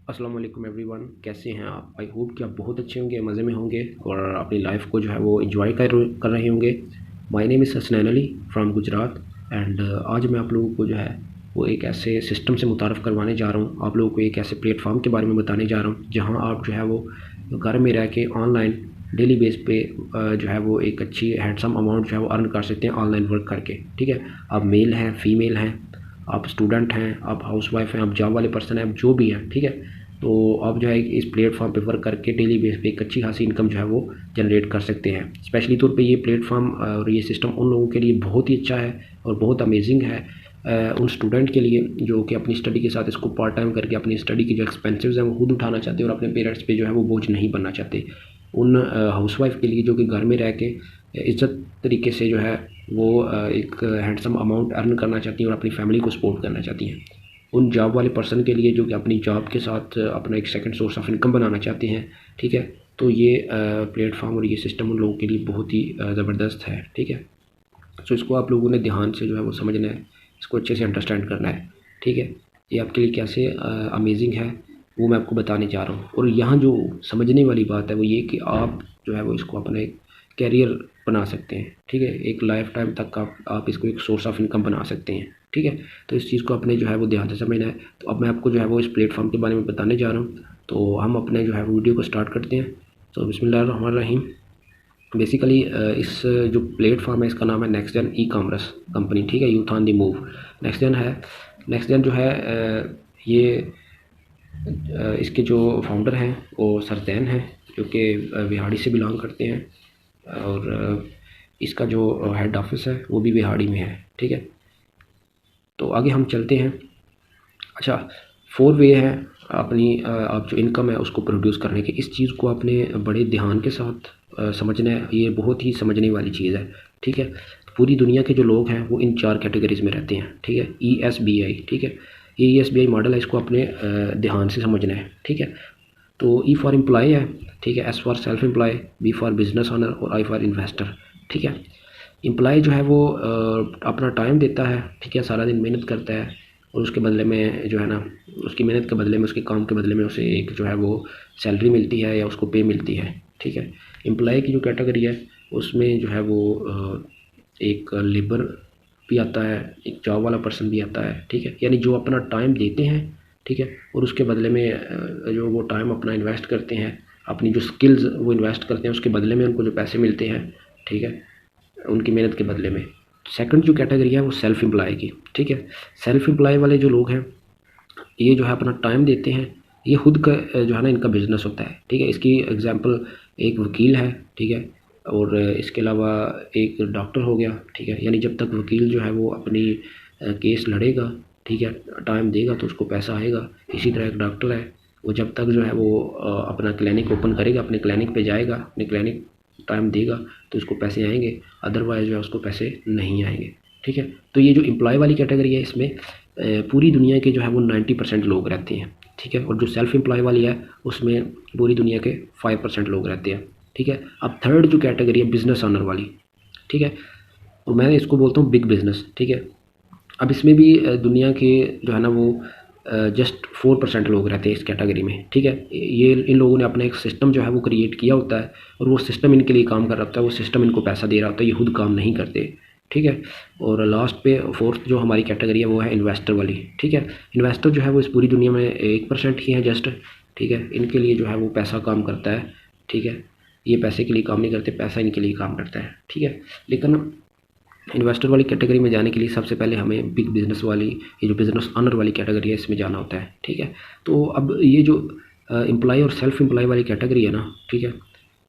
अस्सलाम वालेकुम एवरीवन, कैसे हैं आप? आई होप कि आप बहुत अच्छे होंगे, मज़े में होंगे और अपनी लाइफ को जो है वो एंजॉय कर रहे होंगे। My name is Hasnain Ali from Gujarat and आज मैं आप लोगों को जो है वो एक ऐसे सिस्टम से मुतारफ़ करवाने जा रहा हूँ। आप लोगों को एक ऐसे प्लेटफॉर्म के बारे में बताने जा रहा हूँ जहाँ आप जो है वो घर में रह के ऑनलाइन डेली बेस पे जो है वो एक अच्छी हैंडसम अमाउंट जो है वो अर्न कर सकते हैं ऑनलाइन वर्क करके। ठीक है, आप मेल हैं, फीमेल हैं, आप स्टूडेंट हैं, आप हाउसवाइफ हैं, आप जॉब वाले पर्सन हैं, आप जो भी हैं, ठीक है। तो आप जो है इस प्लेटफॉर्म पे वर्क करके डेली बेस पे एक अच्छी खासी इनकम जो है वो जनरेट कर सकते हैं। स्पेशली तौर पे ये प्लेटफॉर्म और ये सिस्टम उन लोगों के लिए बहुत ही अच्छा है और बहुत अमेजिंग है। उन स्टूडेंट के लिए जो कि अपनी स्टडी के साथ इसको पार्ट टाइम करके अपनी स्टडी की जो एक्सपेंसेस हैं वो खुद उठाना चाहते हैं और अपने पेरेंट्स पे जो है वो बोझ नहीं बनना चाहते। उन हाउसवाइफ के लिए जो कि घर में रह के इज़्ज़त तरीके से जो है वो एक हैंडसम अमाउंट अर्न करना चाहती हैं और अपनी फैमिली को सपोर्ट करना चाहती हैं। उन जॉब वाले पर्सन के लिए जो कि अपनी जॉब के साथ अपना एक सेकंड सोर्स ऑफ इनकम बनाना चाहते हैं, ठीक है। तो ये प्लेटफॉर्म और ये सिस्टम उन लोगों के लिए बहुत ही ज़बरदस्त है, ठीक है। सो इसको आप लोगों ने ध्यान से जो है वो समझना है, इसको अच्छे से अंडरस्टैंड करना है, ठीक है। ये आपके लिए कैसे अमेजिंग है वो मैं आपको बताने जा रहा हूँ। और यहाँ जो समझने वाली बात है वो ये कि आप जो है वो इसको अपना एक कैरियर बना सकते हैं, ठीक है। एक लाइफ टाइम तक आप इसको एक सोर्स ऑफ इनकम बना सकते हैं, ठीक है। तो इस चीज़ को अपने जो है वो ध्यान से समझना है। तो अब मैं आपको जो है वो इस प्लेटफॉर्म के बारे में बताने जा रहा हूँ। तो हम अपने जो है वीडियो को स्टार्ट करते हैं। तो बिस्मिल्लाहिर्रहमानिर्रहीम। बेसिकली इस जो प्लेटफॉर्म है इसका नाम है next gen e commerce company, ठीक है। Youth on the move next gen है। नेक्स्ट जेन जो है ये इसके जो फाउंडर हैं वो सरदैन हैं जो कि बिहाड़ी से बिलोंग करते हैं और इसका जो हेड ऑफिस है वो भी बिहाड़ी में है, ठीक है। तो आगे हम चलते हैं। अच्छा, 4 वे हैं अपनी आप जो इनकम है उसको प्रोड्यूस करने के। इस चीज़ को आपने बड़े ध्यान के साथ समझना है, ये बहुत ही समझने वाली चीज़ है, ठीक है। पूरी दुनिया के जो लोग हैं वो इन 4 कैटेगरीज़ में रहते हैं, ठीक है। ESBI, ठीक है, ये ESBI मॉडल है, इसको अपने ध्यान से समझना है, ठीक है। तो E फॉर एम्प्लॉय है, ठीक है, S for self employ, B for business owner और I फॉर इन्वेस्टर, ठीक है। एम्प्लॉय जो है वो अपना टाइम देता है, ठीक है, सारा दिन मेहनत करता है और उसके बदले में जो है ना, उसकी मेहनत के बदले में, उसके काम के बदले में उसे एक जो है वो सैलरी मिलती है या उसको पे मिलती है, ठीक है। एम्प्लॉय की जो कैटेगरी है उसमें जो है वो एक लेबर भी आता है, एक जॉब वाला पर्सन भी आता है, ठीक है। यानी जो अपना टाइम देते हैं, ठीक है, और उसके बदले में जो वो टाइम अपना इन्वेस्ट करते हैं, अपनी जो स्किल्स वो इन्वेस्ट करते हैं, उसके बदले में उनको जो पैसे मिलते हैं, ठीक है, उनकी मेहनत के बदले में। सेकंड जो कैटेगरी है वो सेल्फ एम्प्लॉय की, ठीक है। सेल्फ एम्प्लॉय वाले जो लोग हैं ये जो है अपना टाइम देते हैं, ये खुद का जो है ना इनका बिजनेस होता है, ठीक है। इसकी एग्जांपल एक वकील है, ठीक है, और इसके अलावा एक डॉक्टर हो गया, ठीक है। यानी जब तक वकील जो है वो अपनी केस लड़ेगा, ठीक है, टाइम देगा तो उसको पैसा आएगा। इसी तरह एक डॉक्टर है, वो जब तक जो है वो अपना क्लिनिक ओपन करेगा, अपने क्लिनिक पे जाएगा, अपने क्लिनिक टाइम देगा तो उसको पैसे आएंगे, अदरवाइज़ जो है उसको पैसे नहीं आएंगे, ठीक है। तो ये जो एम्प्लॉय वाली कैटेगरी है इसमें पूरी दुनिया के जो है वो 90% लोग रहते हैं, ठीक है। और जो सेल्फ एम्प्लॉय वाली है उसमें पूरी दुनिया के 5% लोग रहते हैं, ठीक है। अब थर्ड जो कैटेगरी है बिजनेस ऑनर वाली, ठीक है, तो मैं इसको बोलता हूँ बिग बिजनेस, ठीक है। अब इसमें भी दुनिया के जो है ना वो जस्ट 4% लोग रहते हैं इस कैटेगरी में, ठीक है। ये इन लोगों ने अपना एक सिस्टम जो है वो क्रिएट किया होता है और वो सिस्टम इनके लिए काम कर रहा होता है, वो सिस्टम इनको पैसा दे रहा होता है, ये खुद काम नहीं करते, ठीक है। और लास्ट पे फोर्थ जो हमारी कैटेगरी है वो है इन्वेस्टर वाली, ठीक है। इन्वेस्टर जो है वो इस पूरी दुनिया में 1% ही है जस्ट, ठीक है। इनके लिए जो है वो पैसा काम करता है, ठीक है। ये पैसे के लिए काम नहीं करते, पैसा इनके लिए काम करता है, ठीक है। लेकिन इन्वेस्टर वाली कैटेगरी में जाने के लिए सबसे पहले हमें बिग बिजनेस वाली, ये जो बिजनेस ऑनर वाली कैटेगरी है इसमें जाना होता है, ठीक है। तो अब ये जो एम्प्लॉय और सेल्फ एम्प्लॉय वाली कैटेगरी है ना, ठीक है,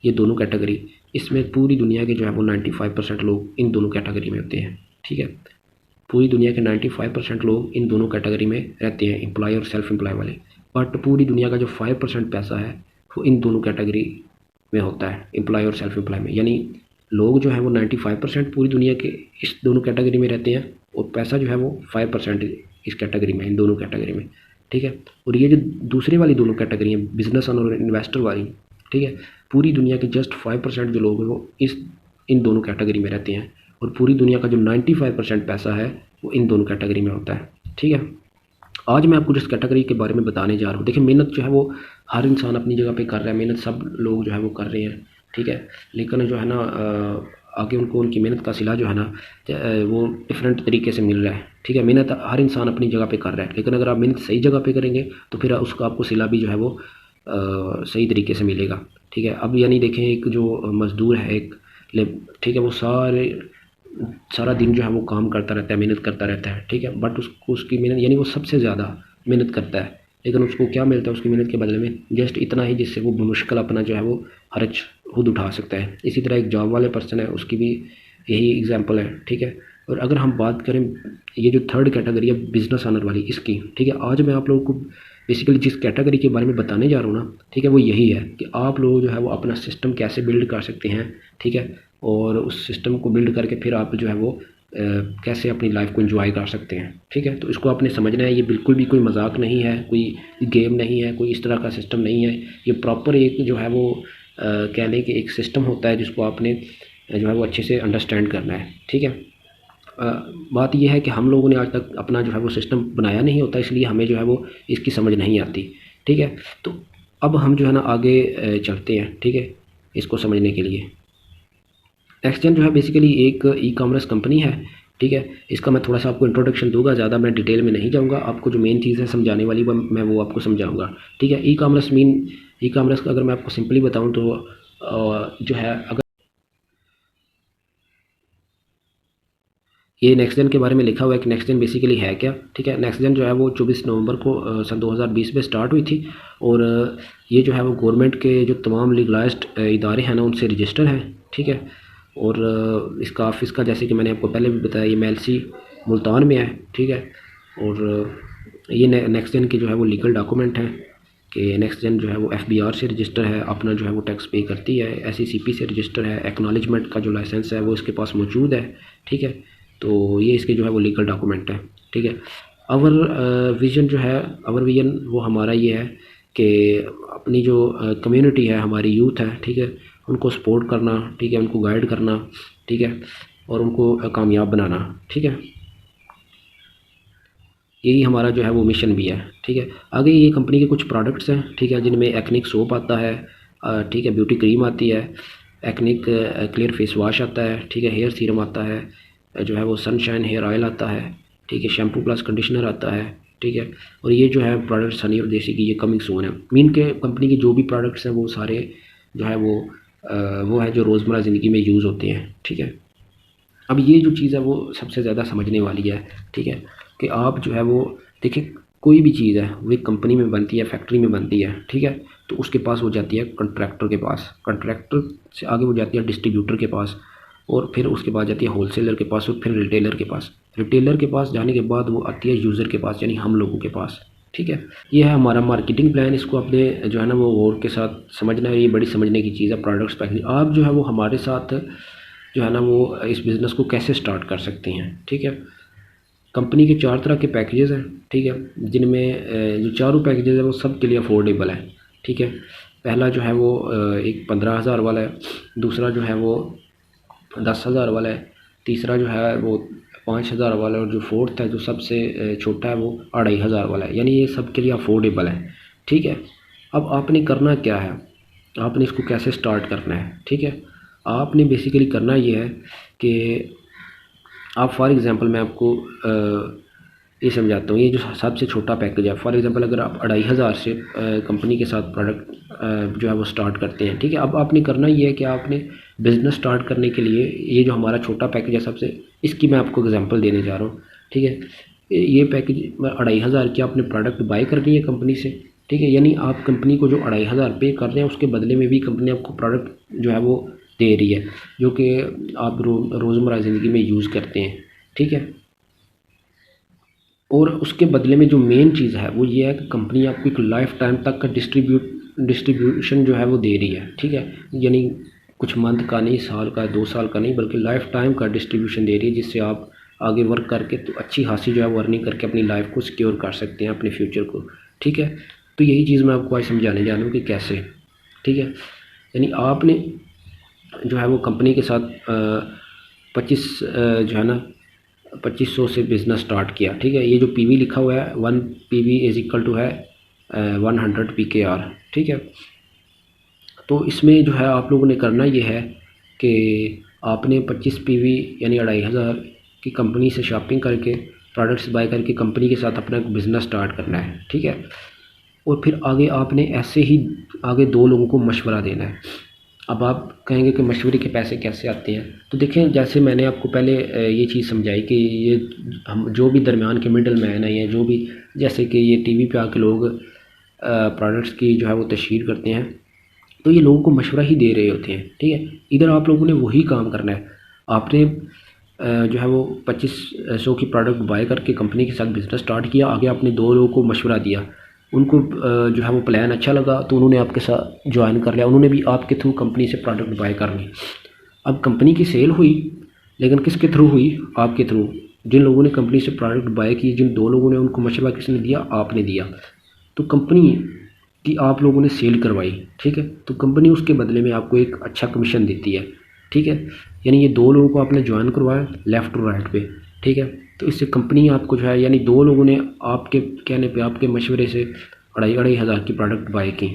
ये दोनों कैटेगरी, इसमें पूरी दुनिया के जो है वो 95% लोग इन दोनों कैटेगरी में होते हैं, ठीक है। पूरी दुनिया के 95% लोग इन दोनों कैटेगरी में रहते हैं, एम्प्लॉय और सेल्फ एम्प्लॉय वाले। बट पूरी दुनिया का जो 5% पैसा है वो इन दोनों कैटेगरी में होता है, एम्प्लॉय और सेल्फ एम्प्लॉय में। यानी लोग जो हैं वो 95% पूरी दुनिया के इस दोनों कैटेगरी में रहते हैं और पैसा जो है वो 5% इस कैटेगरी में, इन दोनों कैटेगरी में, ठीक है। और ये जो दूसरी वाली दोनों कैटेगरी हैं बिजनेस और इन्वेस्टर वाली, ठीक है, पूरी दुनिया के जस्ट 5% जो लोग हैं वो इन दोनों कैटेगरी में रहते हैं और पूरी दुनिया का जो 95% पैसा है वो इन दोनों कैटेगरी में होता है, ठीक है। आज मैं आपको जिस कैटेगरी के बारे में बताने जा रहा हूँ, देखिए मेहनत जो है वो हर इंसान अपनी जगह पे कर रहा है, मेहनत सब लोग जो है वो कर रहे हैं, ठीक है। लेकिन जो है ना आगे उनको उनकी मेहनत का सिला जो है ना वो डिफरेंट तरीके से मिल रहा है, ठीक है। मेहनत हर इंसान अपनी जगह पे कर रहा है, लेकिन अगर आप मेहनत सही जगह पे करेंगे तो फिर उसका आपको सिला भी जो है वो सही तरीके से मिलेगा, ठीक है। अब यानी देखें एक जो मज़दूर है एक ठीक है, वो सारा दिन जो है वो काम करता रहता है, मेहनत करता रहता है, ठीक है। बट उसको उसकी मेहनत यानी वो सबसे ज़्यादा मेहनत करता है, लेकिन उसको क्या मिलता है उसकी मेहनत के बदले में? जस्ट इतना ही जिससे वो मुश्किल अपना जो है वो खर्च खुद उठा सकता है। इसी तरह एक जॉब वाले पर्सन है, उसकी भी यही एग्जांपल है, ठीक है। और अगर हम बात करें ये जो थर्ड कैटेगरी है बिजनेस ऑनर वाली इसकी, ठीक है, आज मैं आप लोगों को बेसिकली जिस कैटेगरी के बारे में बताने जा रहा हूँ ना, ठीक है, वो यही है कि आप लोग जो है वो अपना सिस्टम कैसे बिल्ड कर सकते हैं, ठीक है। और उस सिस्टम को बिल्ड करके फिर आप जो है वो कैसे अपनी लाइफ को एंजॉय कर सकते हैं, ठीक है। तो इसको आपने समझना है, ये बिल्कुल भी कोई मजाक नहीं है, कोई गेम नहीं है, कोई इस तरह का सिस्टम नहीं है। ये प्रॉपर एक जो है वो कह लें कि एक सिस्टम होता है जिसको आपने जो है वो अच्छे से अंडरस्टैंड करना है, ठीक है। बात यह है कि हम लोगों ने आज तक अपना जो है वो सिस्टम बनाया नहीं होता, इसलिए हमें जो है वो इसकी समझ नहीं आती, ठीक है। तो अब हम जो है ना आगे चलते हैं, ठीक है, इसको समझने के लिए। नेक्स्ट जेन जो है बेसिकली एक ई कॉमर्स कंपनी है, ठीक है। इसका मैं थोड़ा सा आपको इंट्रोडक्शन दूंगा, ज़्यादा मैं डिटेल में नहीं जाऊंगा, आपको जो मेन चीज़ है समझाने वाली मैं वो आपको समझाऊंगा, ठीक है। ई कॉमर्स का अगर मैं आपको सिंपली बताऊं तो जो है अगर ये नेक्स्ट जेन के बारे में लिखा हुआ है कि नेक्स्ट जेन बेसिकली है क्या, ठीक है। नेक्स्ट जेन जो है वो 24 नवंबर को सन 2020 में स्टार्ट हुई थी, और ये जो है वो गवर्नमेंट के जो तमाम लीगलाइज्ड इदारे हैं ना उनसे रजिस्टर हैं, ठीक है। और इसका ऑफिस का जैसे कि मैंने आपको पहले भी बताया ये मेलसी मुल्तान में है, ठीक है। और ये नेक्स्ट जेन के जो है वो लीगल डॉक्यूमेंट हैं कि नेक्स्ट जेन जो है वो FBR से रजिस्टर है, अपना जो है वो टैक्स पे करती है, SECP से रजिस्टर है, एक्नॉलेजमेंट का जो लाइसेंस है वो इसके पास मौजूद है, ठीक है। तो ये इसके जो है वो लीगल डॉक्यूमेंट है, ठीक है। अवर विज़न जो है, अवर विज़न वो हमारा ये है कि अपनी जो कम्युनिटी है, हमारी यूथ है, ठीक है, उनको सपोर्ट करना, ठीक है, उनको गाइड करना, ठीक है, और उनको कामयाब बनाना, ठीक है। यही हमारा जो है वो मिशन भी है, ठीक है। आगे ये कंपनी के कुछ प्रोडक्ट्स हैं, ठीक है, जिनमें एक्निक सोप आता है, ठीक है, ब्यूटी क्रीम आती है, एक्निक क्लियर फेस वाश आता है, ठीक है, हेयर सीरम आता है, जो है वो सनशाइन हेयर ऑयल आता है, ठीक है, शैम्पू प्लस कंडीशनर आता है, ठीक है। और ये जो है प्रोडक्ट्स हनी और देसी की ये कमिंग सून है। मीन के कंपनी के जो भी प्रोडक्ट्स हैं वो सारे जो है वो है जो रोज़मर्रा ज़िंदगी में यूज़ होते हैं, ठीक है। अब ये जो चीज़ है वो सबसे ज़्यादा समझने वाली है, ठीक है, कि आप जो है वो देखिए कोई भी चीज़ है वो एक कंपनी में बनती है, फैक्ट्री में बनती है, ठीक है। तो उसके पास वो जाती है कॉन्ट्रैक्टर के पास, कॉन्ट्रैक्टर से आगे वो जाती है डिस्ट्रीब्यूटर के पास, और फिर उसके बाद जाती है होलसेलर के पास, और फिर रिटेलर के पास। रिटेलर के पास जाने के बाद वो आती है यूज़र के पास, यानी हम लोगों के पास, ठीक है। ये है हमारा मार्केटिंग प्लान, इसको अपने जो है ना वो गौर के साथ समझना है, ये बड़ी समझने की चीज़ है। प्रोडक्ट्स पैकेजिंग आप जो है वो हमारे साथ जो है ना वो इस बिज़नेस को कैसे स्टार्ट कर सकते हैं, ठीक है। कंपनी के 4 तरह के पैकेजेस हैं, ठीक है, जिनमें जो चारों पैकेजेस हैं वो सब के लिए अफोर्डेबल है, ठीक है। पहला जो है वो एक 15,000 वाला है, दूसरा जो है वो 10,000 वाला है, तीसरा जो है वो 5,000 वाला है, और जो फोर्थ है जो सबसे छोटा है वो 2,500 वाला है, यानी ये सब के लिए अफोर्डेबल है, ठीक है। अब आपने करना क्या है, आपने इसको कैसे स्टार्ट करना है, ठीक है। आपने बेसिकली करना ये है कि आप फॉर एग्ज़ाम्पल मैं आपको ये समझाता हूँ। ये जो सबसे छोटा पैकेज है, फॉर एग्ज़ाम्पल अगर आप 2,500 से कंपनी के साथ प्रोडक्ट जो है वो स्टार्ट करते हैं, ठीक है। अब आपने करना ये है कि आपने बिज़नेस स्टार्ट करने के लिए ये जो हमारा छोटा पैकेज है सबसे, इसकी मैं आपको एग्ज़ाम्पल देने जा रहा हूँ, ठीक है। ये पैकेज 2,500 की आपने प्रोडक्ट बाई करनी है कंपनी से, ठीक है, यानी आप कंपनी को जो 2,500 पे कर रहे हैं उसके बदले में भी कंपनी आपको प्रोडक्ट जो है वो दे रही है, जो कि आप रोज़मर्रा ज़िंदगी में यूज़ करते हैं, ठीक है। और उसके बदले में जो मेन चीज़ है वो ये है कि कंपनी आपको एक लाइफ टाइम तक का डिस्ट्रीब्यूशन जो है वो दे रही है, ठीक है। यानी कुछ मंथ का नहीं, साल का 2 साल का नहीं, बल्कि लाइफ टाइम का डिस्ट्रीब्यूशन दे रही है, जिससे आप आगे वर्क करके तो अच्छी खासी जो है वो अर्निंग करके अपनी लाइफ को सिक्योर कर सकते हैं, अपने फ्यूचर को, ठीक है। तो यही चीज़ मैं आपको आज समझाने जा रहा हूँ कि कैसे, ठीक है। यानी आपने जो है वो कंपनी के साथ 25 जो है ना 2500 से बिज़नेस स्टार्ट किया, ठीक है। ये जो पीवी लिखा हुआ है 1 पीवी इज इक्वल टू है 100 PKR, ठीक है। तो इसमें जो है आप लोगों ने करना ये है कि आपने 25 पीवी यानी 2500 की कंपनी से शॉपिंग करके प्रोडक्ट्स बाय करके कंपनी के साथ अपना बिज़नेस स्टार्ट करना है, ठीक है। और फिर आगे आपने ऐसे ही आगे 2 लोगों को मशवरा देना है। अब आप कहेंगे कि मशवरे के पैसे कैसे आते हैं, तो देखें जैसे मैंने आपको पहले ये चीज़ समझाई कि ये हम जो भी दरमियान के मिडल मैन है या जो भी, जैसे कि ये टीवी पे आके लोग प्रोडक्ट्स की जो है वो तशहीर करते हैं, तो ये लोगों को मशवरा ही दे रहे होते हैं, ठीक है। इधर आप लोगों ने वही काम करना है। आपने जो है वो 2500 की प्रोडक्ट बाय करके कंपनी के साथ बिज़नेस स्टार्ट किया। आगे आपने 2 लोगों को मशवरा दिया, उनको जो है वो प्लान अच्छा लगा तो उन्होंने आपके साथ ज्वाइन कर लिया, उन्होंने भी आपके थ्रू कंपनी से प्रोडक्ट बाय कर ली। अब कंपनी की सेल हुई, लेकिन किसके थ्रू हुई? आपके थ्रू। जिन लोगों ने कंपनी से प्रोडक्ट बाय किए, जिन 2 लोगों ने, उनको मशवरा किसने दिया? आपने दिया। तो कंपनी की आप लोगों ने सेल करवाई, ठीक है। तो कंपनी उसके बदले में आपको एक अच्छा कमीशन देती है, ठीक है। यानी ये 2 लोगों को आपने ज्वाइन करवाया लेफ़्ट और राइट पे, ठीक है। तो इससे कंपनी आपको जो है, यानी 2 लोगों ने आपके कहने पे, आपके मशवरे से 2500 की प्रोडक्ट बाय की,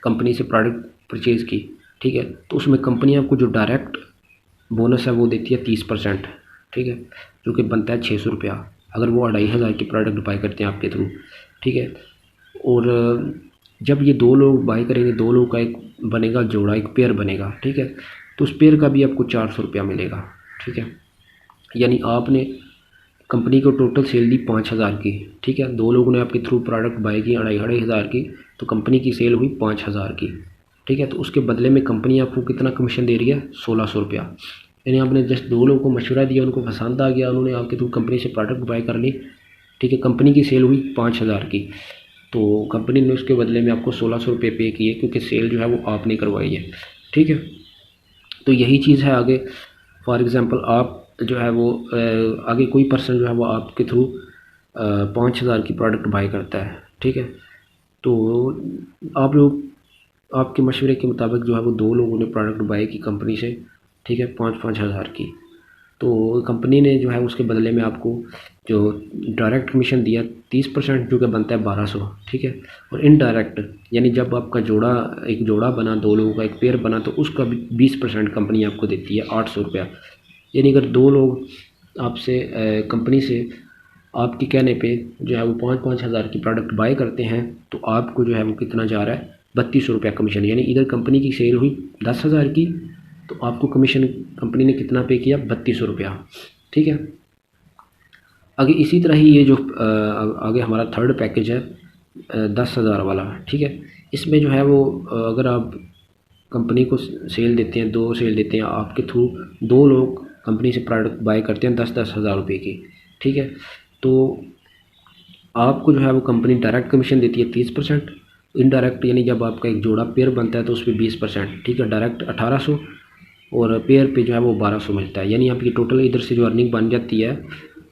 कंपनी से प्रोडक्ट परचेज़ की, ठीक है। तो उसमें कंपनी आपको जो डायरेक्ट बोनस है वो देती है 30%, ठीक है, जो कि बनता है 600 रुपया अगर वो 2500 की प्रोडक्ट बाय करते हैं आपके थ्रू, ठीक है। और जब ये 2 लोग बाय करेंगे, 2 लोग का एक बनेगा जोड़ा, एक पेयर बनेगा, ठीक है। तो उस पेयर का भी आपको 400 रुपया मिलेगा, ठीक है। यानी आपने कंपनी को टोटल सेल दी 5000 की, ठीक है। 2 लोगों ने आपके थ्रू प्रोडक्ट बाय की 2500 की, तो कंपनी की सेल हुई 5000 की, ठीक है। तो उसके बदले में कंपनी आपको कितना कमीशन दे रही है? 1600 रुपया। यानी आपने जस्ट 2 लोगों को मशवरा दिया, उनको पसंद आ गया, उन्होंने आपके थ्रू कंपनी से प्रोडक्ट बाय कर ली, ठीक है। कंपनी की सेल हुई 5000 की, तो कंपनी ने उसके बदले में आपको 1600 रुपये पे किए, क्योंकि सेल जो है वो आपने करवाई है, ठीक है। तो यही चीज़ है आगे। फॉर एग्ज़ाम्पल आप जो है वो आगे कोई पर्सन जो है वो आपके थ्रू 5000 की प्रोडक्ट बाय करता है, ठीक है। तो आप लोग, आपके मशवरे के मुताबिक जो है वो 2 लोगों ने प्रोडक्ट बाय की कंपनी से, ठीक है, 5-5 हज़ार की। तो कंपनी ने जो है उसके बदले में आपको जो डायरेक्ट कमीशन दिया 30%, जो कि बनता है 1200, ठीक है। और इनडायरेक्ट, यानी जब आपका जोड़ा, एक जोड़ा बना, 2 लोगों का एक पेयर बना, तो उसका भी 20% कंपनी आपको देती है 800 रुपया। यानी अगर 2 लोग आपसे कंपनी से आपके कहने पे जो है वो 5-5 हज़ार की प्रोडक्ट बाय करते हैं, तो आपको जो है वो कितना जा रहा है? 3200 रुपया कमीशन। यानी इधर कंपनी की सेल हुई 10,000 की, तो आपको कमीशन कंपनी ने कितना पे किया? 3200 रुपया, ठीक है। आगे इसी तरह ही ये जो आगे हमारा थर्ड पैकेज है 10,000 वाला, ठीक है। इसमें जो है वो अगर आप कंपनी को सेल देते हैं, 2 सेल देते हैं आपके थ्रू, 2 लोग कंपनी से प्रोडक्ट बाय करते हैं 10-10 हज़ार रुपये की, ठीक है। तो आपको जो है वो कंपनी डायरेक्ट कमीशन देती है 30%, इनडायरेक्ट यानी जब आपका एक जोड़ा पेयर बनता है तो उस पर 20%, ठीक है। डायरेक्ट 1800 और पेयर पे जो है वो 1200 मिलता है। यानी आपकी टोटल इधर से जो अर्निंग बन जाती है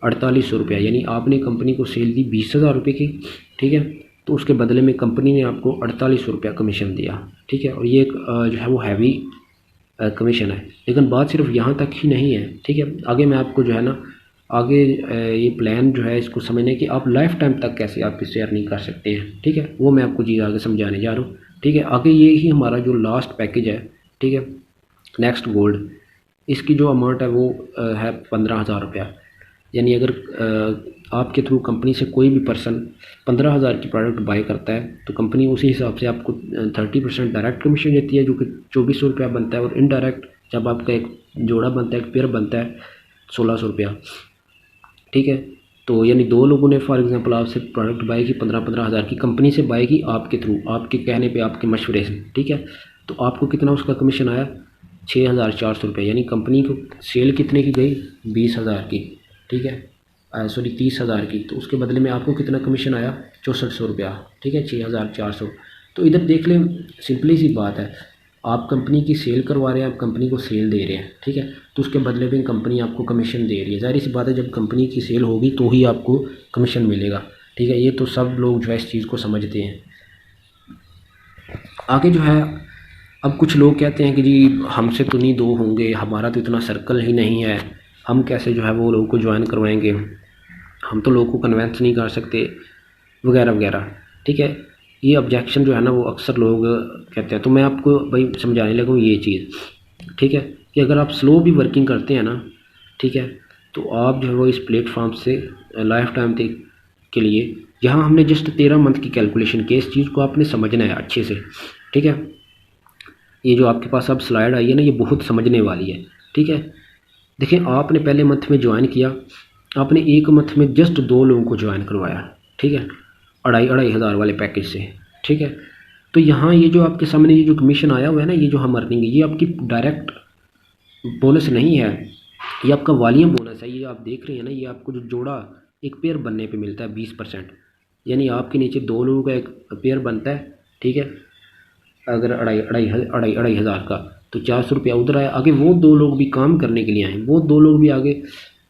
4800 रुपया। यानी आपने कंपनी को सेल दी 20,000 रुपये की, ठीक है। तो उसके बदले में कंपनी ने आपको 4800 रुपया कमीशन दिया, ठीक है। और ये एक जो है वो हैवी कमीशन है। लेकिन बात सिर्फ यहाँ तक ही नहीं है, ठीक है। आगे मैं आपको जो है ना, आगे ये प्लान जो है इसको समझने कि आप लाइफ टाइम तक कैसे आप इससे अर्निंग कर सकते हैं, ठीक है, वो मैं आपको चीज़ आगे समझाने जा रहा हूँ, ठीक है। आगे ये ही हमारा जो लास्ट पैकेज है, ठीक है, नेक्स्ट गोल्ड, इसकी जो अमाउंट है वो है 15,000 रुपया। यानी अगर आपके थ्रू कंपनी से कोई भी पर्सन 15,000 की प्रोडक्ट बाय करता है, तो कंपनी उसी हिसाब से आपको 30% डायरेक्ट कमीशन देती है, जो कि 2400 रुपया बनता है। और इनडायरेक्ट जब आपका एक जोड़ा बनता है, एक पेयर बनता है, 1600 रुपया, ठीक है। तो यानी 2 लोगों ने फॉर एग्जांपल आपसे प्रोडक्ट बाय की 15-15 हज़ार की, कंपनी से बाय की आपके थ्रू, आपके कहने पे, आपके मशवरे से, ठीक है। तो आपको कितना उसका कमीशन आया? 6,400 रुपये। यानी कंपनी को सेल कितने की गई? 20,000 की, ठीक है, सॉरी 30,000 की। तो उसके बदले में आपको कितना कमीशन आया? 6400 रुपया, ठीक है, 6,400। तो इधर देख लें, सिंपली सी बात है, आप कंपनी की सेल करवा रहे हैं, आप कंपनी को सेल दे रहे हैं, ठीक है। तो उसके बदले में कंपनी आपको कमीशन दे रही है। ज़ाहिर सी बात है, जब कंपनी की सेल होगी तो ही आपको कमीशन मिलेगा, ठीक है। ये तो सब लोग जो है इस चीज़ को समझते हैं। आगे जो है, अब कुछ लोग कहते हैं कि जी हमसे तो नहीं 2 होंगे, हमारा तो इतना सर्कल ही नहीं है, हम कैसे जो है वो लोगों को ज्वाइन करवाएंगे, हम तो लोगों को कन्वेंस नहीं कर सकते, वगैरह वगैरह। ठीक है, ये ऑब्जेक्शन जो है ना वो अक्सर लोग कहते हैं। तो मैं आपको भाई समझाने लगा हूँ ये चीज़। ठीक है, कि अगर आप स्लो भी वर्किंग करते हैं ना, ठीक है, तो आप जो है वो इस प्लेटफॉर्म से लाइफ टाइम के लिए, यहाँ हमने जस्ट 13 मंथ की कैलकुलेशन की, इस चीज़ को आपने समझना है अच्छे से। ठीक है, ये जो आपके पास अब स्लाइड आई है ना, ये बहुत समझने वाली है। ठीक है, देखिए आपने पहले मंथ में ज्वाइन किया, आपने एक मंथ में जस्ट 2 लोगों को ज्वाइन करवाया। ठीक है, 2,500 वाले पैकेज से। ठीक है, तो यहाँ ये जो आपके सामने ये जो कमीशन आया हुआ है ना, ये जो हम अर्निंग है, ये आपकी डायरेक्ट बोनस नहीं है, ये आपका वॉल्यूम बोनस है। ये आप देख रहे हैं ना, ये आपको जो जोड़ा एक पेयर बनने पे मिलता है 20%, यानी आपके नीचे 2 लोगों का एक पेयर बनता है। ठीक है, अगर अढ़ाई हज़ार का, तो 400 रुपया उधर आया। आगे वो 2 लोग भी काम करने के लिए आए, वो 2 लोग भी आगे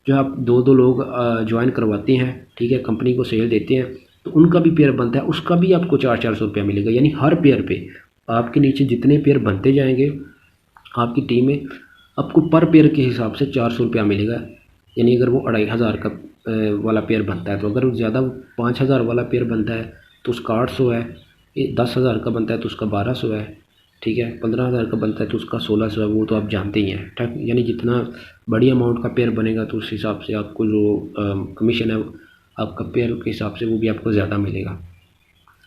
जो आप 2 लोग ज्वाइन करवाते हैं, ठीक है, कंपनी को सेल देते हैं, तो उनका भी पेयर बनता है, उसका भी आपको 400 रुपया मिलेगा। यानी हर पेयर पे आपके नीचे जितने पेयर बनते जाएंगे आपकी टीम में, आपको पर पेयर के हिसाब से 400 रुपया मिलेगा। यानी अगर वो 2,500 का वाला पेयर बनता है, तो अगर ज़्यादा 5,000 वाला पेयर बनता है तो उसका 800 है, 10,000 का बनता है तो उसका 1200 है। ठीक है, 15,000 का बनता है तो उसका 1600 है, वो तो आप जानते ही हैं। ठीक, यानी जितना बड़ी अमाउंट का पेयर बनेगा तो उस हिसाब से आपको जो कमीशन है आपका पेयर के हिसाब से वो भी आपको ज़्यादा मिलेगा।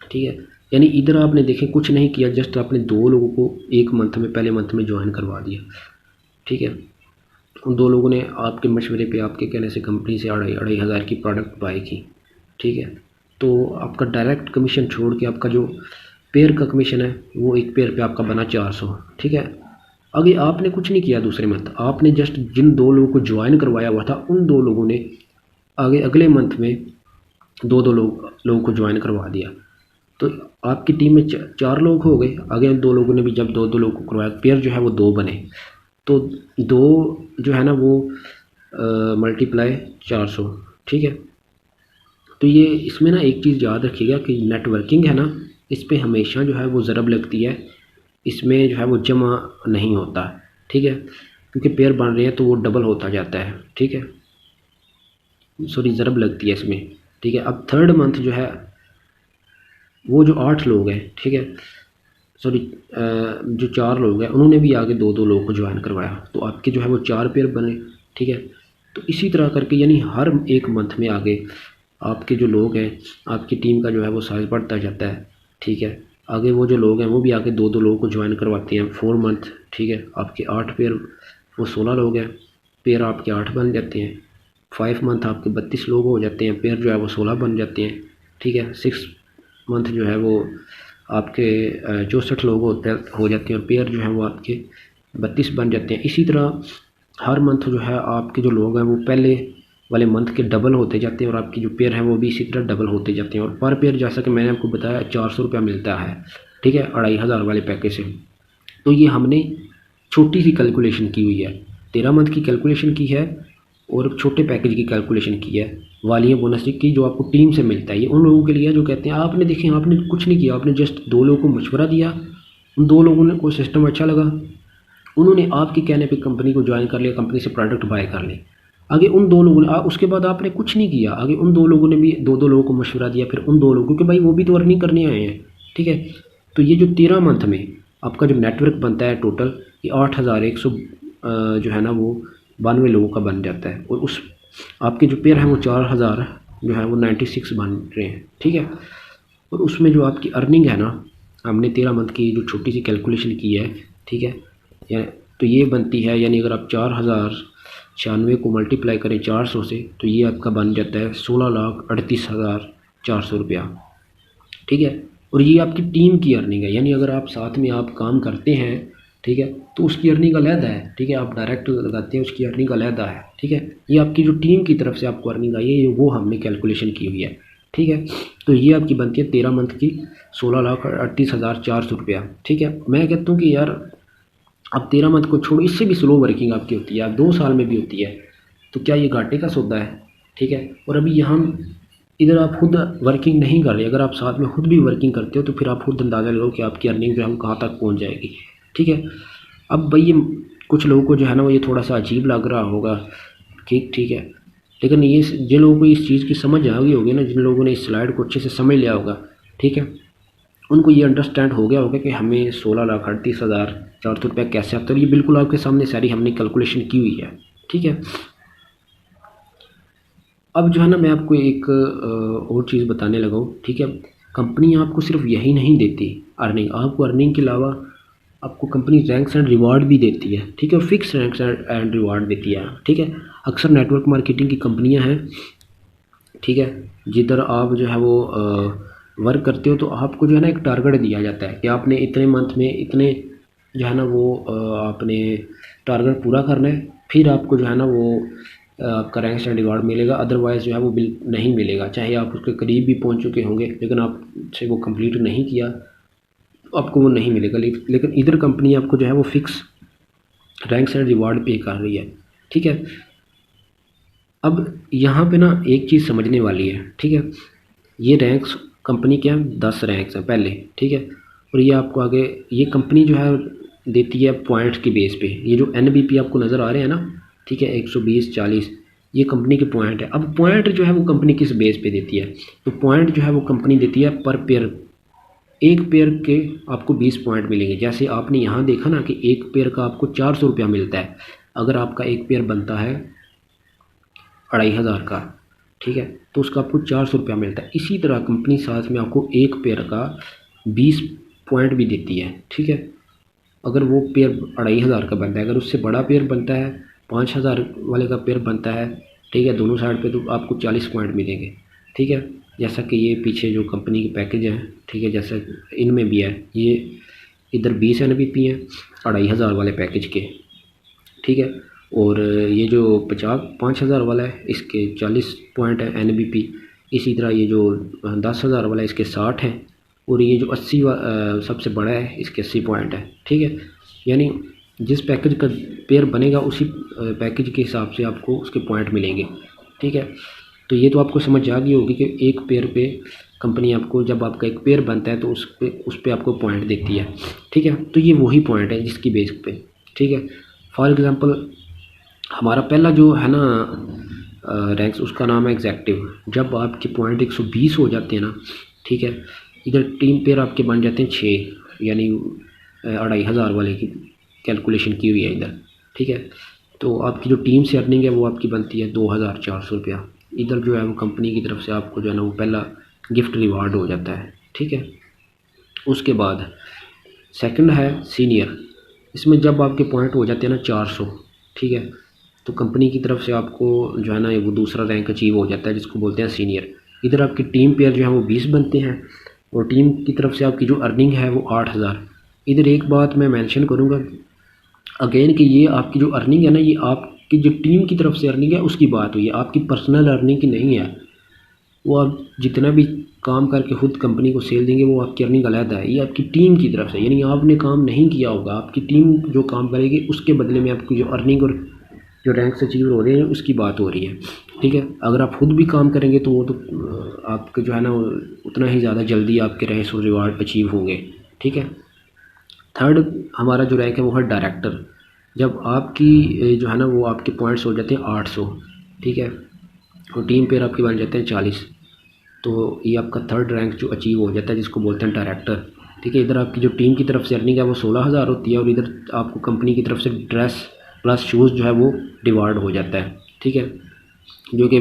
ठीक है, यानी इधर आपने देखें कुछ नहीं किया, जस्ट आपने 2 लोगों को एक मंथ में, पहले मंथ में ज्वाइन करवा दिया। ठीक है, उन 2 लोगों ने आपके मशवरे पे, आपके कहने से कंपनी से 2,500 की प्रोडक्ट बाई की। ठीक है, तो आपका डायरेक्ट कमीशन छोड़ के आपका जो पेयर का कमीशन है वो एक पेयर पे आपका बना 400। ठीक है, आगे आपने कुछ नहीं किया दूसरे मंथ, आपने जस्ट जिन 2 लोगों को ज्वाइन करवाया हुआ था उन 2 लोगों ने आगे अगले मंथ में 2 लोगों को ज्वाइन करवा दिया। तो आपकी टीम में 4 लोग हो गए। आगे 2 लोगों ने भी जब 2 लोगों को करवाया, पेयर जो है वो 2 बने। तो 2 जो है ना वो मल्टीप्लाई 400। ठीक है, तो ये इसमें ना एक चीज़ याद रखिएगा कि नेटवर्किंग है ना, इस पे हमेशा जो है वो ज़रब लगती है, इसमें जो है वो जमा नहीं होता। ठीक है, क्योंकि पेयर बन रहे हैं तो वो डबल होता जाता है। ठीक है, सॉरी, ज़रब लगती है इसमें। ठीक है, अब थर्ड मंथ जो है वो जो 8 लोग हैं, ठीक है, सॉरी, जो 4 लोग हैं उन्होंने भी आगे 2 लोगों को ज्वाइन करवाया, तो आपके जो है वो 4 पेयर बने। ठीक है, तो इसी तरह करके यानी हर एक मंथ में आगे आपके जो लोग हैं, आपकी टीम का जो है वो साइज बढ़ता जाता है। ठीक है, आगे वो जो लोग हैं वो भी आगे 2 लोगों को ज्वाइन करवाते हैं 4 मंथ। ठीक है, आपके 8 पेयर, वो 16 लोग हैं, पेयर आपके 8 बन जाते हैं। 5 मंथ आपके 32 लोग हो जाते हैं, पेयर जो है वो 16 बन जाते हैं। ठीक है, 6 मंथ जो है वो आपके 64 लोग हो जाते हैं, और पेयर जो है वो आपके 32 बन जाते हैं। इसी तरह हर मंथ जो है आपके जो लोग हैं वो पहले वाले मंथ के डबल होते जाते हैं, और आपकी जो पेयर है वो भी इसी तरह डबल होते जाते हैं। और पर पेयर जैसा कि मैंने आपको बताया 400 रुपया मिलता है। ठीक है, 2,500 वाले पैकेज से। तो ये हमने छोटी सी कैलकुलेशन की हुई है, 13 मंथ की कैलकुलेशन की है और छोटे पैकेज की कैलकुलेशन की है, वालियाँ बोनस की, जो आपको टीम से मिलता है। ये उन लोगों के लिए जो कहते हैं आपने देखें आपने कुछ नहीं किया, आपने जस्ट 2 लोगों को मशवरा दिया, उन 2 लोगों ने को सिस्टम अच्छा लगा, उन्होंने आपके कहने पे कंपनी को ज्वाइन कर लिया, कंपनी से प्रोडक्ट बाय कर ले। आगे उन 2 लोगों ने उसके बाद आपने कुछ नहीं किया, आगे उन 2 लोगों ने भी 2 लोगों को मशवरा दिया, फिर उन 2 लोगों को, भाई वो भी तो अर्निंग करने आए हैं। ठीक है, तो ये जो 13 मंथ में आपका जो नेटवर्क बनता है टोटल, ये 8,100 जो है ना वो 92 लोगों का बन जाता है, और उस आपके जो पेयर हैं वो 4,000 जो है वो 96 बन रहे हैं। ठीक है, और उसमें जो आपकी अर्निंग है ना, हमने 13 मंथ की जो छोटी सी कैलकुलेशन की है, ठीक है, तो ये बनती है, यानी अगर आप 4,096 को मल्टीप्लाई करें 400 से, तो ये आपका बन जाता है 16,38,400 रुपया। ठीक है, और ये आपकी टीम की अर्निंग है, यानी अगर आप साथ में आप काम करते हैं, ठीक है, तो उसकी अर्निंग अलहदा है। ठीक है, आप डायरेक्ट लगाते हैं, उसकी अर्निंग अलहदा है। ठीक है, ये आपकी जो टीम की तरफ से आपको अर्निंग आई है, वो हमने कैलकुलेशन की हुई है। ठीक है, तो ये आपकी बनती है 13 मंथ की 16,38,400 रुपया। ठीक है, मैं कहता हूँ कि यार अब 13 मंथ को छोड़ो, इससे भी स्लो वर्किंग आपकी होती है, 2 साल में भी होती है, तो क्या ये घाटे का सौदा है? ठीक है, और अभी यहाँ इधर आप खुद वर्किंग नहीं कर रहे, अगर आप साथ में खुद भी वर्किंग करते हो तो फिर आप खुद अंदाज़ा लगाओ कि आपकी अर्निंग जो है कहाँ तक पहुँच जाएगी। ठीक है, अब भाई ये कुछ लोगों को जो है ना वो ये थोड़ा सा अजीब लग रहा होगा ठीक है। लेकिन ये जिन लोगों को इस चीज़ की समझ आ गई होगी ना, जिन लोगों ने इस स्लाइड को अच्छे से समझ लिया होगा, ठीक है, उनको ये अंडरस्टैंड हो गया होगा कि हमें 16,38,400 रुपये कैसे आता है। और ये बिल्कुल आपके सामने सारी हमने कैलकुलेशन की हुई है, ठीक है। अब जो है ना मैं आपको एक और चीज़ बताने लगा हूँ, ठीक है। कंपनी आपको सिर्फ यही नहीं देती अर्निंग, आपको अर्निंग के अलावा आपको कंपनी रैंक्स एंड रिवार्ड भी देती है, ठीक है। फिक्स रैंक्स एंड रिवार्ड देती है, ठीक है। अक्सर नेटवर्क मार्केटिंग की कंपनियां हैं, ठीक है, जिधर आप जो है वो वर्क करते हो तो आपको जो है ना एक टारगेट दिया जाता है कि आपने इतने मंथ में इतने जो है ना वो आपने टारगेट पूरा करना है, फिर आपको जो है ना वो आपका रैंक एंड रिवार्ड मिलेगा। अदरवाइज़ जो है वो बिल नहीं मिलेगा, चाहे आप उसके करीब भी पहुंच चुके होंगे लेकिन आपसे वो कंप्लीट नहीं किया तो आपको वो नहीं मिलेगा। लेकिन इधर कंपनी आपको जो है वो फिक्स रैंक्स एंड रिवार्ड पे कर रही है, ठीक है। अब यहाँ पे ना एक चीज़ समझने वाली है, ठीक है। ये रैंक्स कंपनी के हैं 10 रैंक्स हैं पहले, ठीक है। और ये आपको आगे ये कंपनी जो है देती है पॉइंट्स के बेस पे। ये जो NBP आपको नज़र आ रहे हैं ना, ठीक है, 120 40, ये कंपनी के पॉइंट है। अब पॉइंट जो है वो कंपनी किस बेस पे देती है, तो पॉइंट जो है वो कंपनी देती है पर पेयर। एक पेयर के आपको 20 पॉइंट मिलेंगे। जैसे आपने यहाँ देखा ना कि एक पेयर का आपको 400 रुपया मिलता है। अगर आपका एक पेयर बनता है 2,500 का, ठीक है, तो उसका आपको 400 रुपया मिलता है। इसी तरह कंपनी साथ में आपको एक पेयर का 20 पॉइंट भी देती है, ठीक है। अगर वो पेयर 2,500 का बनता है, अगर उससे बड़ा पेयर बनता है 5,000 वाले का पेयर बनता है, ठीक है, दोनों साइड पे, तो आपको 40 पॉइंट मिलेंगे, ठीक है। जैसा कि ये पीछे जो कंपनी के पैकेज हैं, ठीक है, जैसा इनमें भी है, ये इधर 20 NBP हैं 2,500 वाले पैकेज के, ठीक है। और ये जो 5,000 वाला है इसके 40 पॉइंट है NBP। इसी तरह ये जो 10,000 वाला है इसके 60 हैं। और ये जो 80 सबसे बड़ा है इसके 80 पॉइंट है, ठीक है। यानी जिस पैकेज का पेयर बनेगा उसी पैकेज के हिसाब से आपको उसके पॉइंट मिलेंगे, ठीक है। तो ये तो आपको समझ आ गई होगी कि एक पेयर पे कंपनी आपको, जब आपका एक पेयर बनता है तो उस पे आपको पॉइंट देती है, ठीक है। तो ये वही पॉइंट है जिसकी बेस पे, ठीक है। फॉर एग्ज़ाम्पल हमारा पहला जो है ना रैंक्स, उसका नाम है एग्जैक्टिव। जब आपके पॉइंट 120 हो जाते हैं ना, ठीक है, इधर टीम पेयर आपके बन जाते हैं 6, यानी 2,500 वाले की कैलकुलेशन की हुई है इधर, ठीक है। तो आपकी जो टीम से अर्निंग है वो आपकी बनती है 2,400 रुपया। इधर जो है वो कंपनी की तरफ से आपको जो है ना वो पहला गिफ्ट रिवार्ड हो जाता है, ठीक है। उसके बाद सेकंड है सीनियर। इसमें जब आपके पॉइंट हो जाते हैं ना 400, ठीक है, तो कंपनी की तरफ से आपको जो है ना वो दूसरा रैंक अचीव हो जाता है जिसको बोलते हैं सीनियर। इधर आपकी टीम पेयर जो है वो 20 बनते हैं और टीम की तरफ से आपकी जो अर्निंग है वो 8,000। इधर एक बात मैं मेंशन करूँगा अगेन कि ये आपकी जो अर्निंग है ना, ये आपकी जो टीम की तरफ से अर्निंग है उसकी बात हुई है, आपकी पर्सनल अर्निंग की नहीं है। वो आप जितना भी काम करके खुद कंपनी को सेल देंगे वो आपकी अर्निंग अलग है। ये आपकी टीम की तरफ से, यानी आपने काम नहीं किया होगा, आपकी टीम जो काम करेगी उसके बदले में आपकी जो अर्निंग और जो रैंक्स अचीव हो रहे हैं उसकी बात हो रही है, ठीक है। अगर आप खुद भी काम करेंगे तो वो तो आपके जो है ना उतना ही ज़्यादा जल्दी आपके रैंक्स और रिवार्ड अचीव होंगे, ठीक है। थर्ड हमारा जो रैंक है वो है डायरेक्टर। जब आपकी जो है ना वो आपके पॉइंट्स हो जाते हैं 800, ठीक है, और टीम पेयर आपके बन जाते हैं 40, तो ये आपका थर्ड रैंक जो अचीव हो जाता है जिसको बोलते हैं डायरेक्टर, ठीक है। इधर आपकी जो टीम की तरफ से अर्निंग है वो 16,000 होती है और इधर आपको कंपनी की तरफ से ड्रेस प्लस शूज़ जो है वो रिवार्ड हो जाता है, ठीक है, जो कि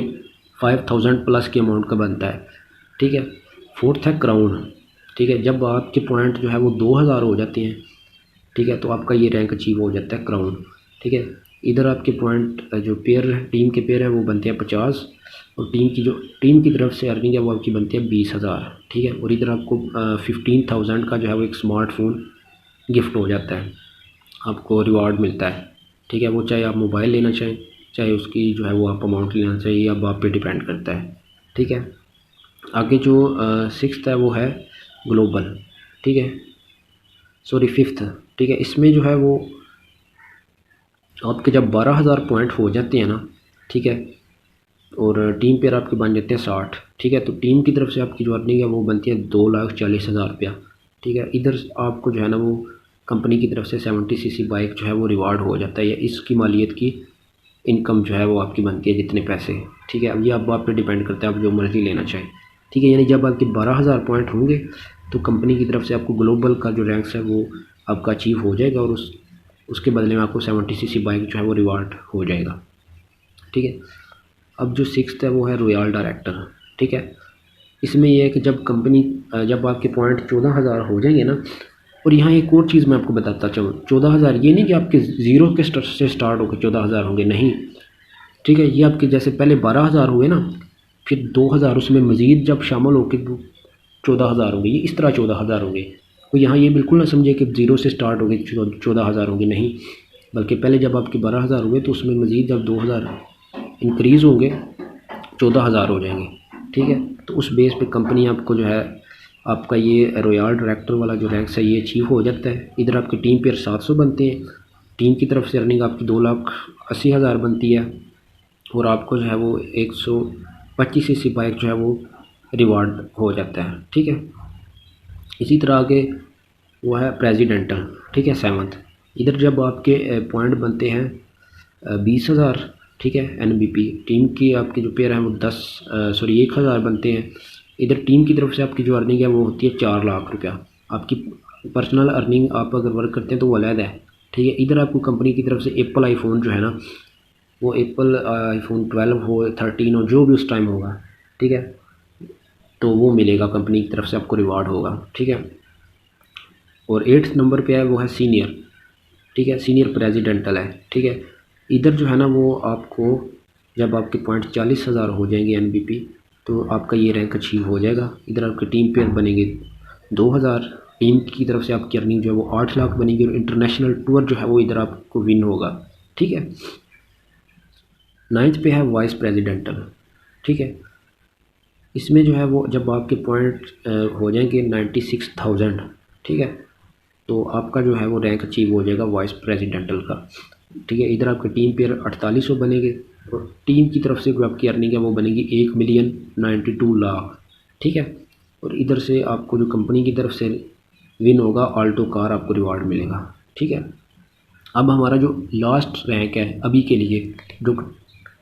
5,000 प्लस के अमाउंट का बनता है, ठीक है। फोर्थ है क्राउन, ठीक है। जब आपके पॉइंट जो है वो 2,000 हो जाते हैं, ठीक है, तो आपका ये रैंक अचीव हो जाता है क्राउन, ठीक है। इधर आपके पॉइंट जो पेयर टीम के पेयर हैं वो बनते हैं 50 और टीम की तरफ से अर्निंग है वो आपकी बनती है 20,000, ठीक है। और इधर आपको 15,000 का जो है वो एक स्मार्टफोन गिफ्ट हो जाता है, आपको रिवार्ड मिलता है, ठीक है। वो चाहे आप मोबाइल लेना चाहें, चाहे उसकी जो है वो आप अमाउंट लेना चाहिए, अब आप पे डिपेंड करता है, ठीक है। आगे जो सिक्स्थ है वो है ग्लोबल, ठीक है, सॉरी फिफ्थ, ठीक है। इसमें जो है वो आपके जब 12,000 पॉइंट हो जाते हैं ना, ठीक है, और टीम पेयर आपके बन जाते हैं 60, ठीक है, तो टीम की तरफ से आपकी जो अर्निंग है वो बनती है 2,40,000 रुपया, ठीक है। इधर आपको जो है ना वो कंपनी की तरफ से 70cc बाइक जो है वो रिवार्ड हो जाता है, या इसकी मालियत की इनकम जो है वो आपकी बनती है जितने पैसे, ठीक है। अब ये अब आप पे डिपेंड करता है, आप जो मर्ज़ी लेना चाहें, ठीक है। यानी जब आपके 12,000 पॉइंट होंगे तो कंपनी की तरफ से आपको ग्लोबल का जो रैंक्स है वो आपका अचीव हो जाएगा, और उसके बदले में आपको 70cc बाइक जो है वो रिवार्ड हो जाएगा, ठीक है। अब जो 6th है वो है रॉयल डायरेक्टर, ठीक है। इसमें यह है कि जब आपके पॉइंट 14,000 हो जाएंगे ना, और यहाँ एक और चीज़ मैं आपको बताता चाहूँ, 14,000 ये नहीं कि आपके ज़ीरो के से स्टार्ट होकर 14,000 होंगे, नहीं, ठीक है। ये आपके जैसे पहले 12,000 हुए ना, फिर 2,000 उसमें मज़ीद जब शामिल होकर 14,000 होंगे, ये इस तरह 14,000 होंगे। तो यहाँ ये बिल्कुल ना समझे कि ज़ीरो से स्टार्ट होंगे 14,000 होंगे, नहीं, बल्कि पहले जब आपके 12,000 हुए तो उसमें मज़ीद जब 2,000 इंक्रीज़ होंगे 14,000 हो जाएंगे, ठीक है। तो उस बेस पे कंपनी आपको जो है आपका ये रॉयल डायरेक्टर वाला जो रैंक्स है ये अचीव हो जाता है। इधर आपके टीम पेयर 700 बनते हैं, टीम की तरफ से अर्निंग आपकी 2,80,000 बनती है, और आपको जो है वो 125cc बाइक जो है वो रिवार्ड हो जाता है, ठीक है। इसी तरह आगे वो है प्रेसिडेंटल, ठीक है, 7th। इधर जब आपके पॉइंट बनते हैं 20,000, ठीक है, NBP टीम की आपके जो पेयर हैं वो 1,000 बनते हैं। इधर टीम की तरफ से आपकी जो अर्निंग है वो होती है 4 लाख रुपया। आपकी पर्सनल अर्निंग आप अगर वर्क करते हैं तो वो अलग है, ठीक है। इधर आपको कंपनी की तरफ से एप्पल आईफोन जो है ना, वो एप्पल आईफोन 12 हो 13 हो जो भी उस टाइम होगा, ठीक है, तो वो मिलेगा कंपनी की तरफ से आपको रिवार्ड होगा, ठीक है। और 8th नंबर पे है वो है सीनियर, ठीक है, सीनियर प्रेसिडेंटल है, ठीक है। इधर जो है ना वो आपको जब आपके पॉइंट 40,000 हो जाएंगे NBP तो आपका ये रैंक अचीव हो जाएगा। इधर आपके टीम पेयर बनेंगे 2,000, टीम की तरफ से आपकी अर्निंग जो है वो 8 लाख बनेगी, और इंटरनेशनल टूर जो है वो इधर आपको विन होगा, ठीक है। 9th पे है वाइस प्रेसिडेंटल, ठीक है। इसमें जो है वो जब आपके पॉइंट हो जाएंगे 96,000, ठीक है, तो आपका जो है वो रैंक अचीव हो जाएगा वाइस प्रेसिडेंटल का, ठीक है। इधर आपके टीम पेयर 4800 बनेंगे, और टीम की तरफ से जो आपकी अर्निंग है वो बनेगी 1,92,00,000, ठीक है। और इधर से आपको जो कंपनी की तरफ से विन होगा आल्टो कार आपको रिवार्ड मिलेगा, ठीक है। अब हमारा जो लास्ट रैंक है अभी के लिए, जो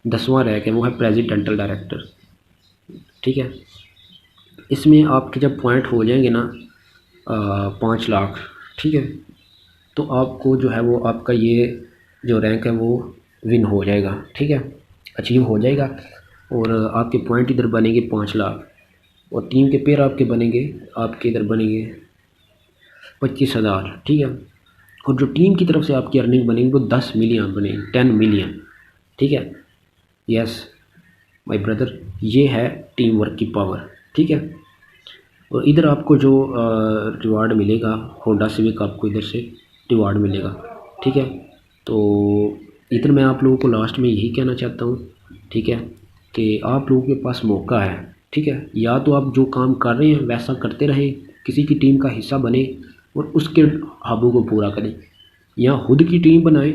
10वां रैंक है वो है प्रेसिडेंटल डायरेक्टर, ठीक है। इसमें आपके जब पॉइंट हो जाएंगे ना 5 लाख, ठीक है, तो आपको जो है वो आपका ये जो रैंक है वो विन हो जाएगा, ठीक है, अचीव हो जाएगा। और आपके पॉइंट इधर बनेंगे 5 लाख, और टीम के पेयर आपके इधर बनेंगे 25,000, ठीक है। और जो टीम की तरफ से आपकी अर्निंग बनेगी वो 10 मिलियन बनेगी, 10 मिलियन, ठीक है। यस माय ब्रदर, ये है टीम वर्क की पावर, ठीक है। और इधर आपको जो रिवार्ड मिलेगा, होंडा सिविक आपको इधर से रिवार्ड मिलेगा, ठीक है। तो इधर मैं आप लोगों को लास्ट में यही कहना चाहता हूँ, ठीक है, कि आप लोगों के पास मौका है, ठीक है। या तो आप जो काम कर रहे हैं वैसा करते रहें, किसी की टीम का हिस्सा बने और उसके ख्वाबों को पूरा करें, या खुद की टीम बनाएं,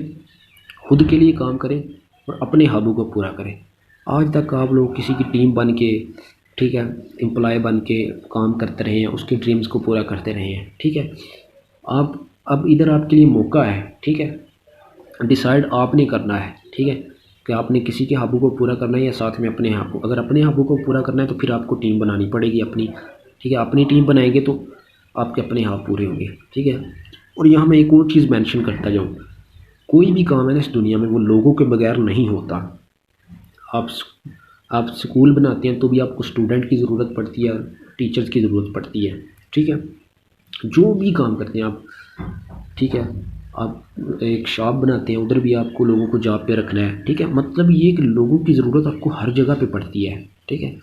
खुद के लिए काम करें और अपने ख्वाबों को पूरा करें। आज तक आप लोग किसी की टीम बन के, ठीक है, एम्प्लॉय बन के काम करते रहे हैं, उसके ड्रीम्स को पूरा करते रहे हैं, ठीक है। आप अब इधर आपके लिए मौका है, ठीक है, डिसाइड आपने करना है, ठीक है, कि आपने किसी के ख्वाबों को पूरा करना है या साथ में अपने ख्वाबों। अगर अपने ख्वाबों को पूरा करना है तो फिर आपको टीम बनानी पड़ेगी अपनी, ठीक है। अपनी टीम बनाएंगे तो आपके अपने ख्वाब पूरे होंगे, ठीक है। और यहाँ मैं एक और चीज़ मेंशन करता जाऊँ, कोई भी काम है ना इस दुनिया में वो लोगों के बगैर नहीं होता। आप स्कूल बनाते हैं तो भी आपको स्टूडेंट की ज़रूरत पड़ती है, टीचर्स की ज़रूरत पड़ती है, ठीक है। जो भी काम करते हैं आप, ठीक है, आप एक शॉप बनाते हैं उधर भी आपको लोगों को जॉब पे रखना है, ठीक है। मतलब ये कि लोगों की ज़रूरत आपको हर जगह पे पड़ती है, ठीक है।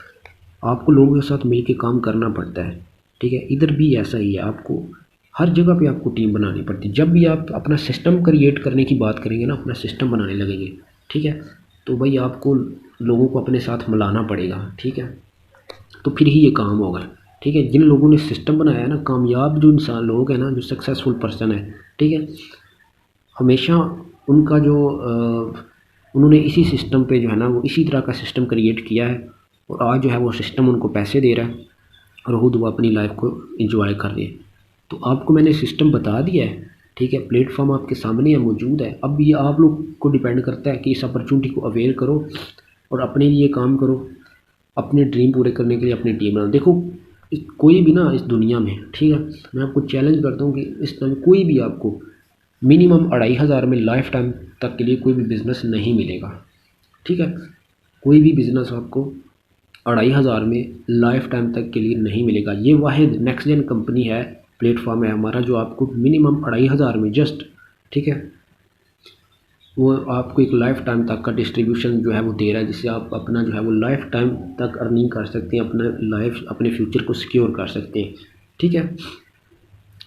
आपको लोगों के साथ मिल के काम करना पड़ता है, ठीक है। इधर भी ऐसा ही है, आपको हर जगह पे आपको टीम बनानी पड़ती है। जब भी आप अपना सिस्टम क्रिएट करने की बात करेंगे ना, अपना सिस्टम बनाने लगेंगे, ठीक है, तो भाई आपको लोगों को अपने साथ मिलाना पड़ेगा, ठीक है, तो फिर ही ये काम होगा, ठीक है। जिन लोगों ने सिस्टम बनाया है ना, कामयाब जो इंसान लोग हैं ना, जो सक्सेसफुल पर्सन है, ठीक है, हमेशा उनका जो उन्होंने इसी सिस्टम पे जो है ना वो इसी तरह का सिस्टम क्रिएट किया है, और आज जो है वो सिस्टम उनको पैसे दे रहा है और खुद वो अपनी लाइफ को एंजॉय कर रहे हैं। तो आपको मैंने सिस्टम बता दिया है, ठीक है, प्लेटफॉर्म आपके सामने है, मौजूद है। अब ये आप लोग को डिपेंड करता है कि इस अपॉर्चुनिटी को अवेल करो और अपने लिए काम करो, अपने ड्रीम पूरे करने के लिए अपनी टीम बनाओ। देखो कोई भी ना इस दुनिया में, ठीक है, मैं आपको चैलेंज करता हूँ कि इस टाइम कोई भी आपको मिनिमम 2,500 में लाइफ टाइम तक के लिए कोई भी बिज़नेस नहीं मिलेगा, ठीक है। कोई भी बिज़नेस आपको 2,500 में लाइफ टाइम तक के लिए नहीं मिलेगा। ये वाहिद नेक्स्ट जेन कंपनी है, प्लेटफॉर्म है हमारा, जो आपको मिनिमम 2,500 में जस्ट, ठीक है, वो आपको एक लाइफ टाइम तक का डिस्ट्रीब्यूशन जो है वो दे रहा है, जिससे आप अपना जो है वो लाइफ टाइम तक अर्निंग कर सकते हैं, अपने फ्यूचर को सिक्योर कर सकते हैं, ठीक है।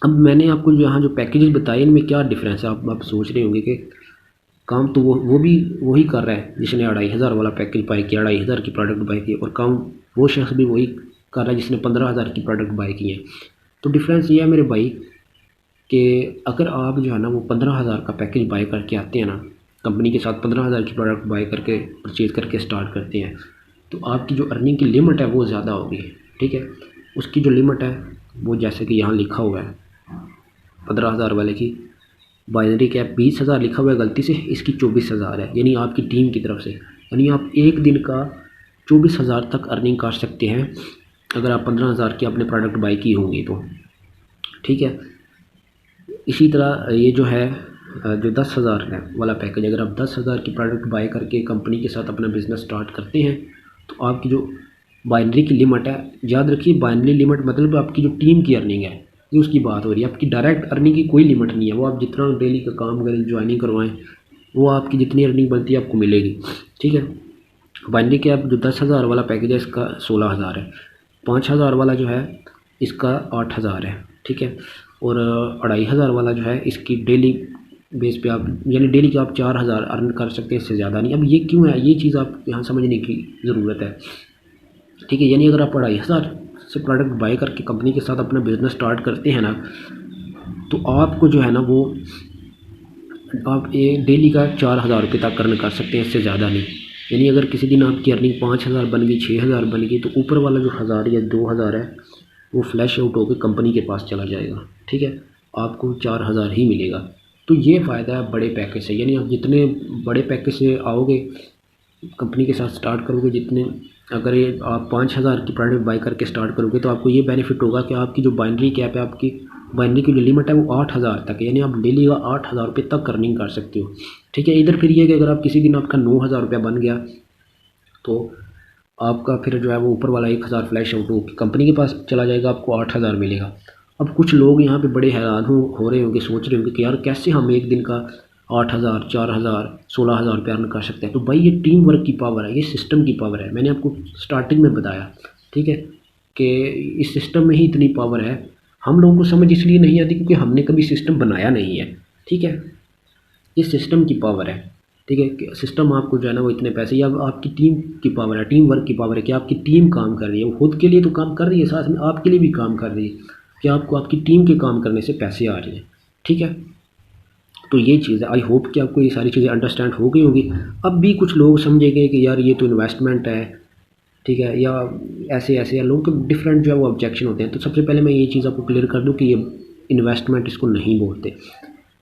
अब मैंने आपको जो यहाँ जो पैकेजेस बताए इनमें क्या डिफरेंस है, आप सोच रहे होंगे कि काम तो वो भी वही कर रहा है जिसने 2,500 वाला पैकेज बाय किया, 2,500 की प्रोडक्ट बाय की, और काम वो शख्स भी वही कर रहा है जिसने 15,000 की प्रोडक्ट बाय की है। तो डिफरेंस ये है मेरे भाई कि अगर आप जो है ना वो 15,000 का पैकेज बाय करके आते हैं ना, कंपनी के साथ 15,000 की प्रोडक्ट बाय करके परचेज़ करके स्टार्ट करते हैं, तो आपकी जो अर्निंग की लिमिट है वो ज़्यादा होगी, ठीक है। उसकी जो लिमिट है वो जैसे कि यहाँ लिखा हुआ है 15,000 वाले की बाइनरी कैप 20,000 लिखा हुआ है गलती से, इसकी 24,000 है, यानी आपकी टीम की तरफ से, यानी आप एक दिन का 24,000 तक अर्निंग कर सकते हैं अगर आप 15,000 की अपने प्रोडक्ट बाई की होंगी तो, ठीक है। इसी तरह ये जो है जो 10,000 है वाला पैकेज, अगर आप 10,000 की प्रोडक्ट बाई करके कंपनी के साथ अपना बिज़नेस स्टार्ट करते हैं तो आपकी जो बाइनरी की लिमिट है, याद रखिए बाइनरी लिमिट मतलब आपकी जो टीम की अर्निंग है, ये उसकी बात हो रही है। आपकी डायरेक्ट अर्निंग की कोई लिमिट नहीं है, वो आप जितना डेली का काम करें, ज्वाइनिंग करवाएं, वो आपकी जितनी अर्निंग बनती है आपको मिलेगी, ठीक है। बाइनरी के आप जो 10,000 वाला पैकेज है इसका 16,000 है, 5,000 वाला जो है इसका 8,000 है, ठीक है, और 2,500 वाला जो है इसकी डेली बेस पे आप यानी डेली के आप 4,000 अर्न कर सकते हैं, इससे ज़्यादा नहीं। अब ये क्यों है, ये चीज़ आप यहाँ समझने की ज़रूरत है, ठीक है। यानी अगर आप 2,500 से प्रोडक्ट बाय करके कंपनी के साथ अपना बिज़नेस स्टार्ट करते हैं ना, तो आपको जो है ना वो आप ये डेली का 4,000 रुपये तक अर्न कर सकते हैं, इससे ज़्यादा नहीं। यानी अगर किसी दिन आपकी अर्निंग 5,000 बन गई, 6,000 बन गई, तो ऊपर वाला जो 1,000 या 2,000 है वो फ्लैश आउट होकर कंपनी के पास चला जाएगा, ठीक है, आपको 4,000 ही मिलेगा। तो ये फ़ायदा है बड़े पैकेज से, यानी आप जितने बड़े पैकेज से आओगे कंपनी के साथ स्टार्ट करोगे, जितने अगर ये आप 5,000 की प्रोडक्ट बाई करके स्टार्ट करोगे तो आपको ये बेनिफिट होगा कि आपकी जो बाइनरी कैप है, आपकी बाइनरी की जो लिमिट है वो 8,000 तक है, यानी आप डेली का 8,000 रुपये तक अर्निंग कर सकते हो, ठीक है। इधर फिर ये कि अगर आप किसी दिन आपका 9,000 रुपया बन गया तो आपका फिर जो है वो ऊपर वाला 1,000 फ्लैश आउट हो कंपनी के पास चला जाएगा, आपको 8,000 मिलेगा। अब कुछ लोग यहाँ पे बड़े हैरान हो रहे होंगे, सोच रहे होंगे कि यार कैसे हम एक दिन का 8,000, 4,000, 16,000 रुपये अर्न कर सकते हैं। तो भाई ये टीम वर्क की पावर है, ये सिस्टम की पावर है। मैंने आपको स्टार्टिंग में बताया, ठीक है, कि इस सिस्टम में ही इतनी पावर है। हम लोगों को समझ इसलिए नहीं आती क्योंकि हमने कभी सिस्टम बनाया नहीं है, ठीक है। ये सिस्टम की पावर है, ठीक है, कि सिस्टम आपको जो है ना वो इतने पैसे, या आपकी टीम की पावर है, टीम वर्क की पावर है कि आपकी टीम काम कर रही है, वो खुद के लिए तो काम कर रही है, साथ में आपके लिए भी काम कर रही है कि आपको आपकी टीम के काम करने से पैसे आ रहे हैं, ठीक है। तो ये चीज़ है। आई होप कि आपको ये सारी चीज़ें अंडरस्टैंड हो गई होंगी। अब भी कुछ लोग समझेंगे कि यार ये तो इन्वेस्टमेंट है, ठीक है, या ऐसे ऐसे, या लोगों के डिफरेंट जो है वो ऑब्जेक्शन होते हैं। तो सबसे पहले मैं ये चीज़ आपको क्लियर कर दूँ कि ये इन्वेस्टमेंट इसको नहीं बोलते।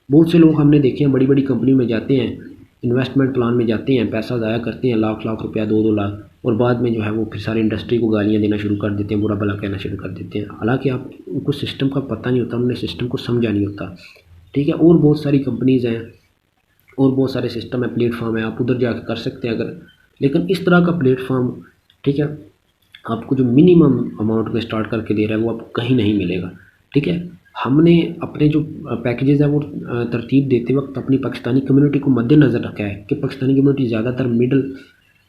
बहुत से लोग हमने देखे हैं बड़ी बड़ी कंपनी में जाते हैं, इन्वेस्टमेंट प्लान में जाते हैं, पैसा ज़ाया करते हैं, लाख लाख रुपया, 2-2 लाख, और बाद में जो है वो फिर सारी इंडस्ट्री को गालियाँ देना शुरू कर देते हैं, बुरा भला कहना शुरू कर देते हैं। हालांकि आप उनको सिस्टम का पता नहीं होता, उन्होंने सिस्टम को समझा नहीं होता, ठीक है। और बहुत सारी कंपनीज़ हैं और बहुत सारे सिस्टम है, प्लेटफॉर्म है, आप उधर जाकर कर सकते हैं अगर, लेकिन इस तरह का प्लेटफॉर्म, ठीक है, आपको जो मिनिमम अमाउंट में स्टार्ट करके दे रहा है वो आपको कहीं नहीं मिलेगा, ठीक है। हमने अपने जो पैकेजेस है वो तरतीब देते वक्त अपनी पाकिस्तानी कम्युनिटी को मद्देनज़र रखा है कि पाकिस्तानी कम्युनिटी ज़्यादातर मिडिल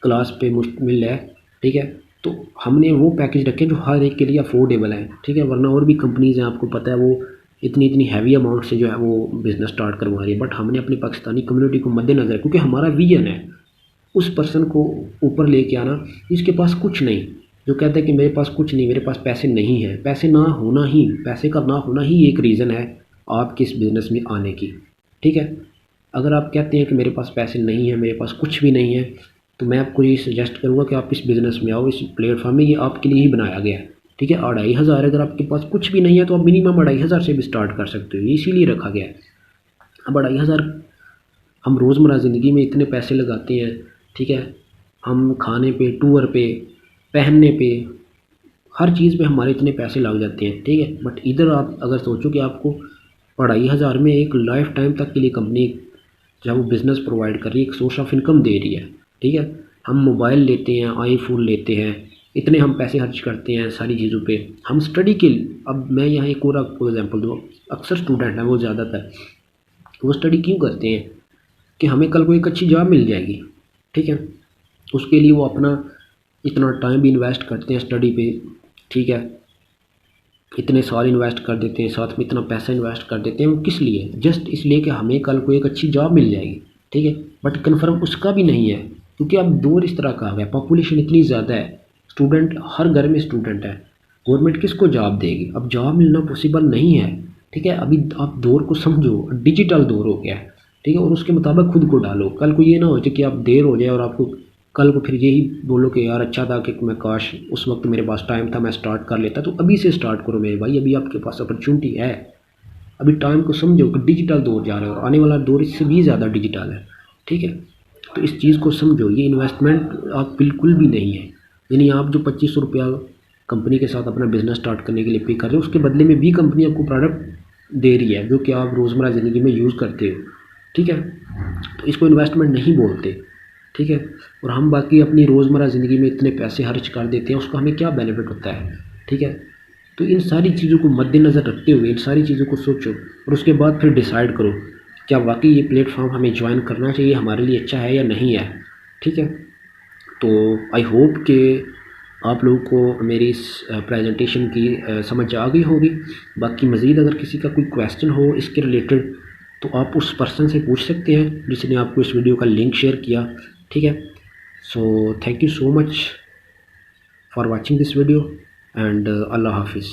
क्लास पे मुश्तमिल है, ठीक है। तो हमने वो पैकेज रखे जो हर एक के लिए अफोर्डेबल है, ठीक है, वरना और भी कंपनीज़ हैं आपको पता है वो इतनी हैवी अमाउंट से जो है वो बिज़नेस स्टार्ट करवा रही है। बट हमने अपनी पाकिस्तानी कम्युनिटी को मद्देनज़र, क्योंकि हमारा विजन है उस पर्सन को ऊपर लेके आना जिसके पास कुछ नहीं, जो कहता है कि मेरे पास कुछ नहीं, मेरे पास पैसे नहीं हैं। पैसे ना होना ही, पैसे का ना होना ही एक रीज़न है आपके इस बिज़नेस में आने की, ठीक है। अगर आप कहते हैं कि मेरे पास पैसे नहीं है, मेरे पास कुछ भी नहीं है, तो मैं आपको ये सजेस्ट करूँगा कि आप इस बिज़नेस में आओ, इस प्लेटफॉर्म में, ये आपके लिए ही बनाया गया है, ठीक है। 2,500 अगर आपके पास कुछ भी नहीं है तो आप मिनिमम 2,500 से भी स्टार्ट कर सकते हो, ये इसीलिए रखा गया है, अब 2,500 हम रोज़मर्रा ज़िंदगी में इतने पैसे लगाते हैं, ठीक है, हम खाने पे, टूर पे, पहनने पे, हर चीज़ पे हमारे इतने पैसे लग जाते हैं, ठीक है। बट इधर आप अगर सोचो कि आपको 2,500 में एक लाइफ टाइम तक के लिए कंपनी जब वो बिज़नेस प्रोवाइड कर रही है, एक सोर्स ऑफ इनकम दे रही है, ठीक है। हम मोबाइल लेते हैं, आईफोन लेते हैं, इतने हम पैसे खर्च करते हैं सारी चीज़ों पे। हम स्टडी के अब मैं यहाँ एक और आपको एग्जांपल दूँ, अक्सर स्टूडेंट हैं वो ज़्यादातर वो स्टडी क्यों करते हैं कि हमें कल को एक अच्छी जॉब मिल जाएगी, ठीक है। उसके लिए वो अपना इतना टाइम भी इन्वेस्ट करते हैं स्टडी पे, ठीक है, इतने साल इन्वेस्ट कर देते हैं, साथ में इतना पैसा इन्वेस्ट कर देते हैं। वो किस लिए? जस्ट इसलिए कि हमें कल को एक अच्छी जॉब मिल जाएगी, ठीक है। बट कन्फर्म उसका भी नहीं है, क्योंकि अब दौर इस तरह का आ गया, पॉपुलेशन इतनी ज़्यादा है, स्टूडेंट हर घर में स्टूडेंट है, गवर्नमेंट किसको जॉब देगी? अब जॉब मिलना पॉसिबल नहीं है, ठीक है। अभी आप दौर को समझो, डिजिटल दौर हो गया है, ठीक है, और उसके मुताबिक खुद को डालो। कल को ये ना हो जाए कि आप देर हो जाए और आपको कल को फिर यही बोलो कि यार अच्छा था कि मैं काश उस वक्त मेरे पास टाइम था, मैं स्टार्ट कर लेता। तो अभी से स्टार्ट करो मेरे भाई, अभी आपके पास अपॉर्चुनिटी है। अभी टाइम को समझो कि डिजिटल दौर जा रहा है और आने वाला दौर इससे भी ज़्यादा डिजिटल है, ठीक है। तो इस चीज़ को समझो, ये इन्वेस्टमेंट आप बिल्कुल भी नहीं है। यानी आप जो 2500 रुपया कंपनी के साथ अपना बिज़नेस स्टार्ट करने के लिए पे कर रहे हो, उसके बदले में भी कंपनी आपको प्रोडक्ट दे रही है जो कि आप रोज़मर्रा ज़िंदगी में यूज़ करते हो, ठीक है। तो इसको इन्वेस्टमेंट नहीं बोलते, ठीक है। और हम बाकी अपनी रोज़मर्रा ज़िंदगी में इतने पैसे खर्च कर देते हैं, उसका हमें क्या बेनिफिट होता है, ठीक है। तो इन सारी चीज़ों को मद्देनज़र रखते हुए इन सारी चीज़ों को सोचो और उसके बाद फिर डिसाइड करो क्या वाकई ये प्लेटफॉर्म हमें ज्वाइन करना चाहिए, हमारे लिए अच्छा है या नहीं है, ठीक है। तो आई होप कि आप लोगों को मेरी इस प्रेजेंटेशन की समझ आ गई होगी। बाकी मज़ीद अगर किसी का कोई क्वेश्चन हो इसके रिलेटेड तो आप उस पर्सन से पूछ सकते हैं जिसने आपको इस वीडियो का लिंक शेयर किया, ठीक है। So thank you so much for watching this video and अल्लाह हाफिज़।